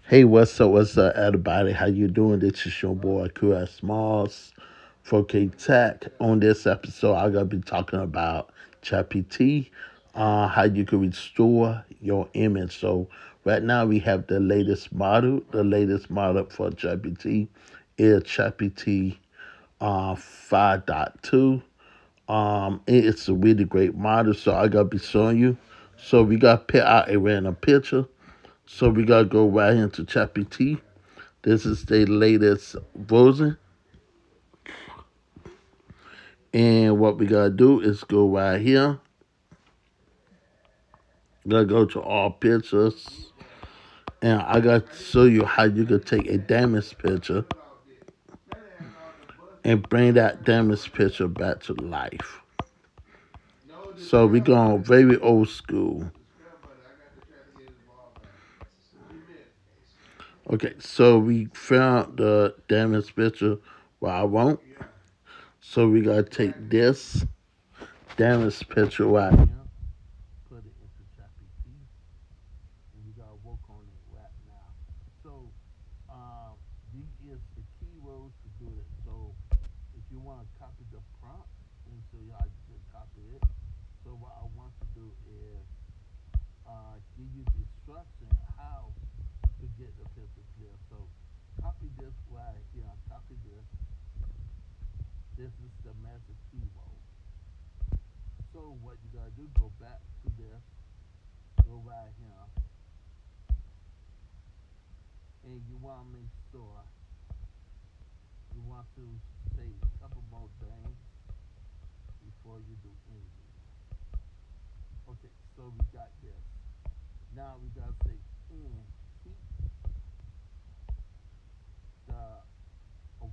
Hey, what's up, everybody? How you doing? This is your boy, QS Smalls, 4K Tech. On this episode, I'm going to be talking about ChatGPT, how you can restore your image. So right now, we have the latest model. The latest model for ChatGPT is ChatGPT 5.2. It's a really great model, so I got to be showing you. So we got to pick out a random picture. So we got to go right into ChatGPT. This is the latest version. And what we gotta do is go right here. Gotta go to all pictures. And I gotta show you how you can take a damaged picture and bring that damaged picture back to life. So we going very old school. Okay, so we found the damaged picture where I want. So we gotta take this damaged picture right here, put it into ChatGPT, and we gotta work on it right now. So these is the keywords to do it. So if you want to copy the prompt and show you how you can copy it. So what I want to do is give you the instruction how to get the picture clear. So copy this right here. Copy this. This is the magic keyword. So what you gotta do? Go back to this. Go right here, and you want to make sure you want to say a couple more things before you do anything. Okay, so we got this. Now we gotta say and keep the uh,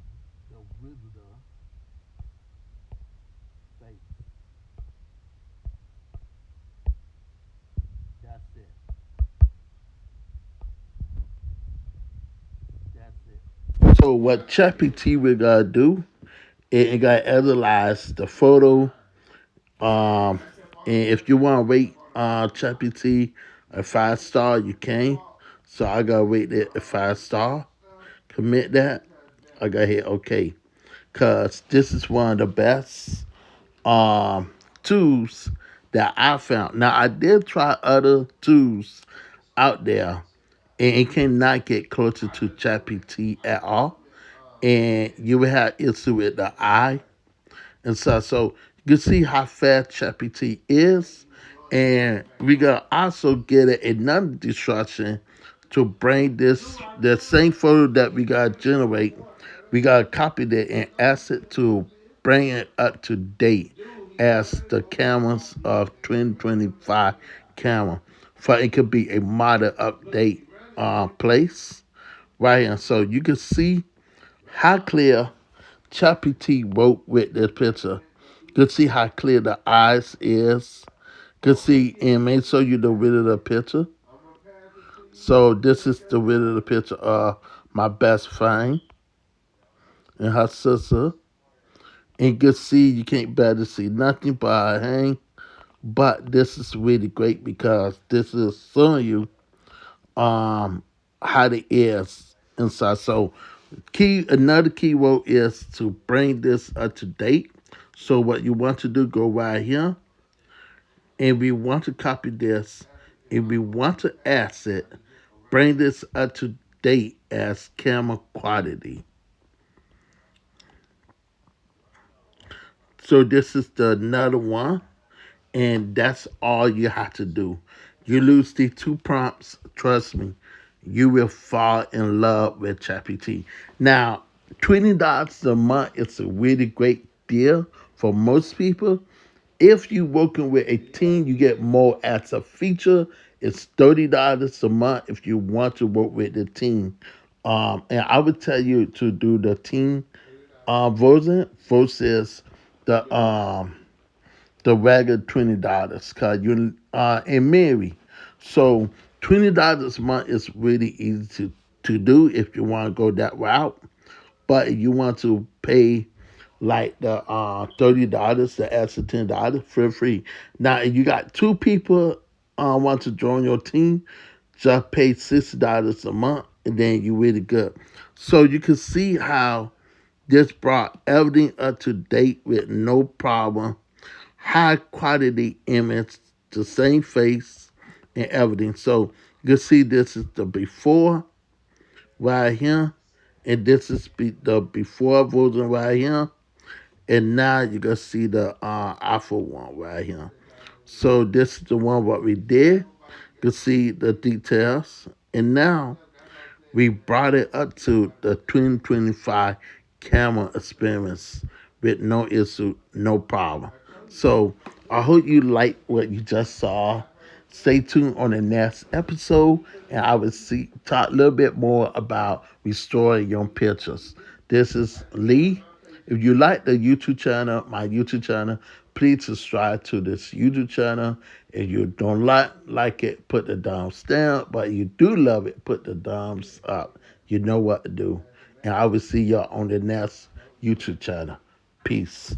the visitor face. That's it. That's it. So what ChatGPT we gotta do? It gotta analyze the photo. Um, and if you want to rate ChatGPT a 5 star, you can. So I gotta rate it a 5 star. Commit that. I gotta hit OK, cause this is one of the best tools that I found. Now I did try other tools out there, and it cannot get closer to ChatGPT at all. And you will have issue with the eye and stuff. So you can see how fast ChatGPT is, and we gotta also get it another instruction to bring this the same photo that we gotta generate. We gotta copy that and ask it to bring it up to date as the cameras of 2025 camera. For it could be a model update place right here. So you can see how clear ChatGPT wrote with this picture. You can see how clear the eyes is. You can see and make sure you the rid of the picture. So this is the rid of the picture of my best friend and her sister. And you can see you can't better see nothing but her hand. But this is really great because this is showing you how it is inside. So another keyword is to bring this up to date. So what you want to do, go right here, and we want to copy this, and we want to ask it, bring this up to date as camera quality. So this is the another one, and that's all you have to do. You lose these two prompts, trust me, you will fall in love with ChatGPT. Now, $20 a month is a really great deal for most people. If you're working with a team, you get more as a feature. It's $30 a month if you want to work with the team. And I would tell you to do the team version versus the regular $20 because you and Mary. So $20 a month is really easy to do if you want to go that route. But if you want to pay like the $30, the extra $10, feel free. Now if you got two people want to join your team, just pay $60 a month and then you're really good. So you can see how this brought everything up to date with no problem. High quality image, the same face and everything. So you can see this is the before right here, and this is the before version right here, and now you can see the alpha one right here. So this is the one what we did. You can see the details, and now we brought it up to the 2025 camera experience with no issue, no problem. So I hope you like what you just saw. Stay tuned on the next episode, and I will talk a little bit more about restoring your pictures. This is Lee. If you like the YouTube channel, my YouTube channel, please subscribe to this YouTube channel. If you don't like it, put the thumbs down. But if you do love it, put the thumbs up. You know what to do. And I will see y'all on the next YouTube channel. Peace.